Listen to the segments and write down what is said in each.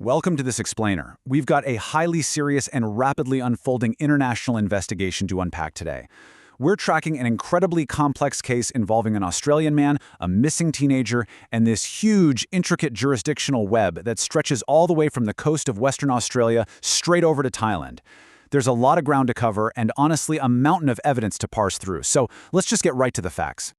Welcome to this explainer. We've got a highly serious and rapidly unfolding international investigation to unpack today. We're tracking an incredibly complex case involving an Australian man, a missing teenager, and this huge, intricate jurisdictional web that stretches all the way from the coast of Western Australia straight over to Thailand. There's a lot of ground to cover and honestly a mountain of evidence to parse through, so let's just get right to the facts.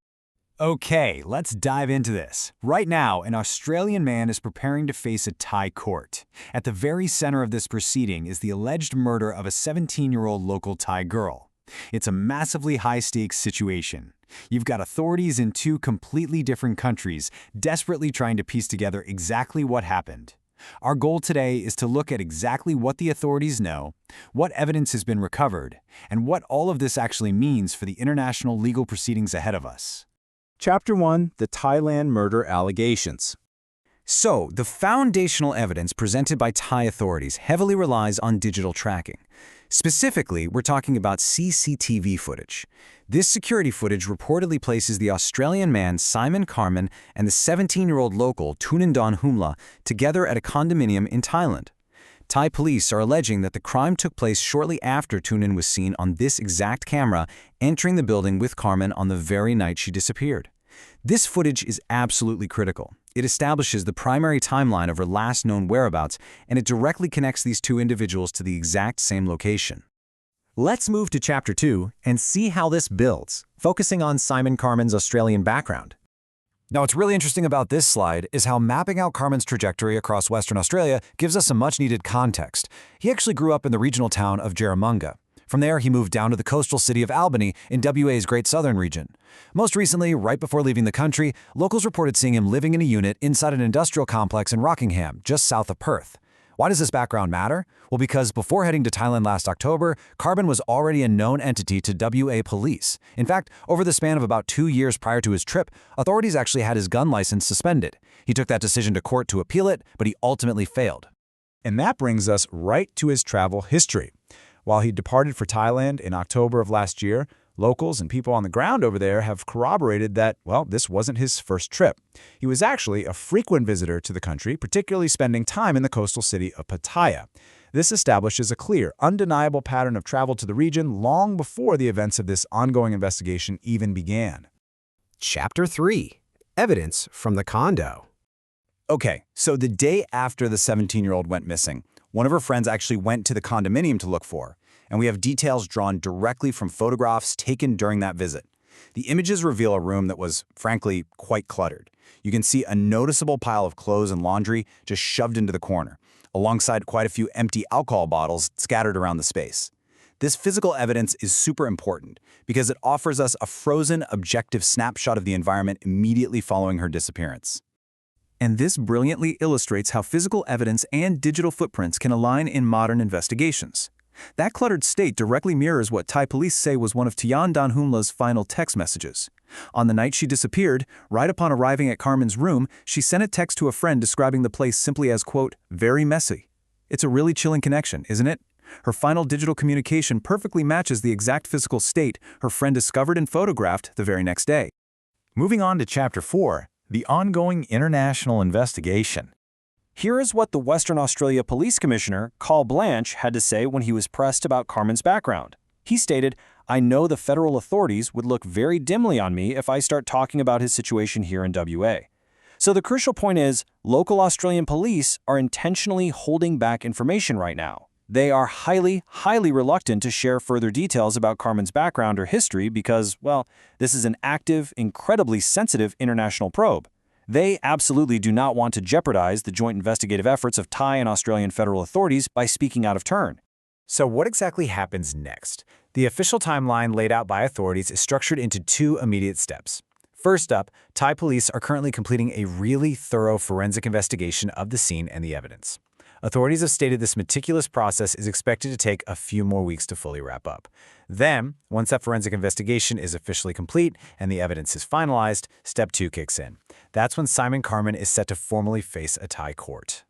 Okay, let's dive into this. Right now, an Australian man is preparing to face a Thai court. At the very center of this proceeding is the alleged murder of a 17-year-old local Thai girl. It's a massively high-stakes situation. You've got authorities in two completely different countries desperately trying to piece together exactly what happened. Our goal today is to look at exactly what the authorities know, what evidence has been recovered, and what all of this actually means for the international legal proceedings ahead of us. Chapter 1: The Thailand Murder Allegations. So, the foundational evidence presented by Thai authorities heavily relies on digital tracking. Specifically, we're talking about CCTV footage. This security footage reportedly places the Australian man Simon Carman and the 17-year-old local Tunchanok Donhomla together at a condominium in Thailand. Thai police are alleging that the crime took place shortly after Tunchanok was seen on this exact camera entering the building with Carman on the very night she disappeared. This footage is absolutely critical. It establishes the primary timeline of her last known whereabouts, and it directly connects these two individuals to the exact same location. Let's move to Chapter 2 and see how this builds, focusing on Simon Carman's Australian background. Now, what's really interesting about this slide is how mapping out Carman's trajectory across Western Australia gives us some much-needed context. He actually grew up in the regional town of Jerramunga. From there, he moved down to the coastal city of Albany in WA's Great Southern region. Most recently, right before leaving the country, locals reported seeing him living in a unit inside an industrial complex in Rockingham, just south of Perth. Why does this background matter? Well, because before heading to Thailand last October, Carman was already a known entity to WA police. In fact, over the span of about 2 years prior to his trip, authorities actually had his gun license suspended. He took that decision to court to appeal it, but he ultimately failed. And that brings us right to his travel history. While he departed for Thailand in October of last year, locals and people on the ground over there have corroborated that, well, this wasn't his first trip. He was actually a frequent visitor to the country, particularly spending time in the coastal city of Pattaya. This establishes a clear, undeniable pattern of travel to the region long before the events of this ongoing investigation even began. Chapter 3: Evidence from the condo. Okay, so the day after the 17-year-old went missing, one of her friends actually went to the condominium to look for her, and we have details drawn directly from photographs taken during that visit. The images reveal a room that was, frankly, quite cluttered. You can see a noticeable pile of clothes and laundry just shoved into the corner, alongside quite a few empty alcohol bottles scattered around the space. This physical evidence is super important because it offers us a frozen, objective snapshot of the environment immediately following her disappearance. And this brilliantly illustrates how physical evidence and digital footprints can align in modern investigations. That cluttered state directly mirrors what Thai police say was one of Tunchanok Donhomla's final text messages. On the night she disappeared, right upon arriving at Carman's room, she sent a text to a friend describing the place simply as, quote, very messy. It's a really chilling connection, isn't it? Her final digital communication perfectly matches the exact physical state her friend discovered and photographed the very next day. Moving on to Chapter 4, the ongoing international investigation. Here is what the Western Australia Police Commissioner, Carl Blanche, had to say when he was pressed about Carman's background. He stated, "I know the federal authorities would look very dimly on me if I start talking about his situation here in WA." So the crucial point is, local Australian police are intentionally holding back information right now. They are highly reluctant to share further details about Carman's background or history because, well, this is an active, incredibly sensitive international probe. They absolutely do not want to jeopardize the joint investigative efforts of Thai and Australian federal authorities by speaking out of turn. So what exactly happens next? The official timeline laid out by authorities is structured into 2 immediate steps. First up, Thai police are currently completing a really thorough forensic investigation of the scene and the evidence. Authorities have stated this meticulous process is expected to take a few more weeks to fully wrap up. Then, once that forensic investigation is officially complete and the evidence is finalized, Step 2 kicks in. That's when Simon Carman is set to formally face a Thai court.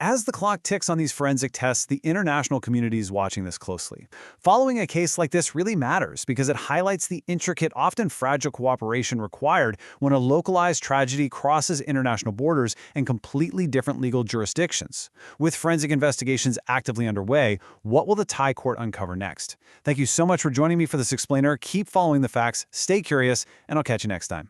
As the clock ticks on these forensic tests, the international community is watching this closely. Following a case like this really matters because it highlights the intricate, often fragile cooperation required when a localized tragedy crosses international borders and completely different legal jurisdictions. With forensic investigations actively underway, what will the Thai court uncover next? Thank you so much for joining me for this explainer. Keep following the facts, stay curious, and I'll catch you next time.